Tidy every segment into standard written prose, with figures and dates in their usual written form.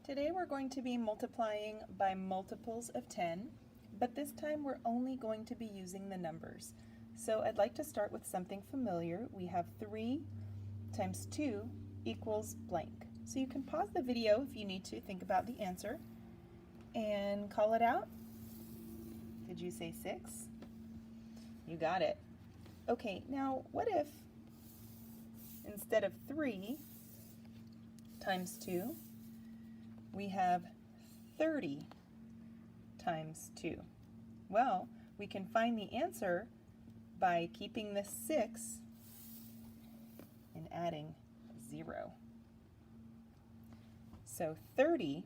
Today we're going to be multiplying by multiples of 10, but this time we're only going to be using the numbers. So I'd like to start with something familiar. We have 3 times 2 equals blank. So you can pause the video if you need to think about the answer and call it out. Did you say 6? You got it. Okay, now what if instead of 3 times 2, we have 30 times 2? Well, we can find the answer by keeping this 6 and adding 0. So 30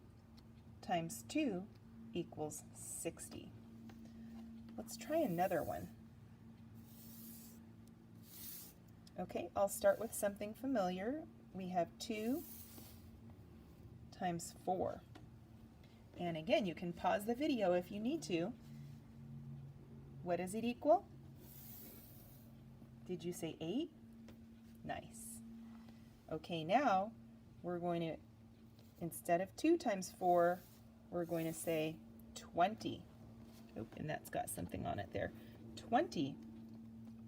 times 2 equals 60. Let's try another one. Okay, I'll start with something familiar. We have 2 times 4. And again, you can pause the video if you need to. What does it equal? Did you say 8? Nice. Okay, now we're going to, instead of 2 times 4, we're going to say 20. Oh, and that's got something on it there. 20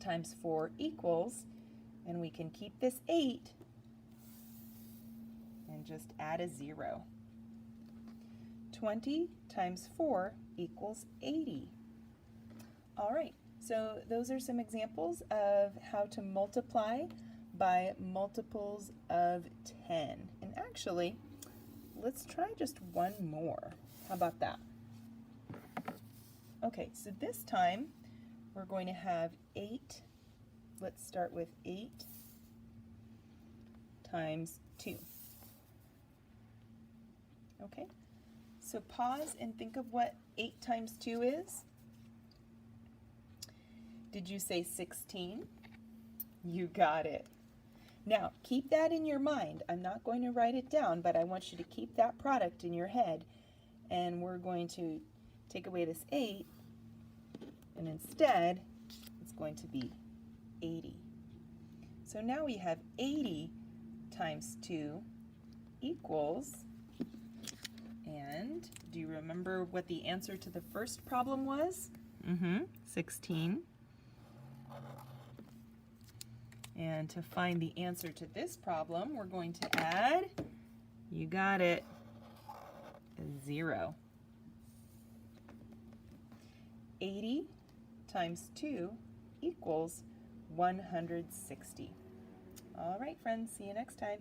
times 4 equals, and we can keep this 8 and just add a 0. 20 times 4 equals 80. All right, so those are some examples of how to multiply by multiples of 10. And actually, let's try just one more. How about that? Okay, so this time we're going to have 8. Let's start with 8 times 2. Okay, so pause and think of what 8 times 2 is. Did you say 16? You got it. Now, keep that in your mind. I'm not going to write it down, but I want you to keep that product in your head. And we're going to take away this 8, and instead, it's going to be 80. So now we have 80 times 2 equals, and do you remember what the answer to the first problem was? 16. And to find the answer to this problem, we're going to add, you got it, a 0. 80 times 2 equals 160. All right, friends, see you next time.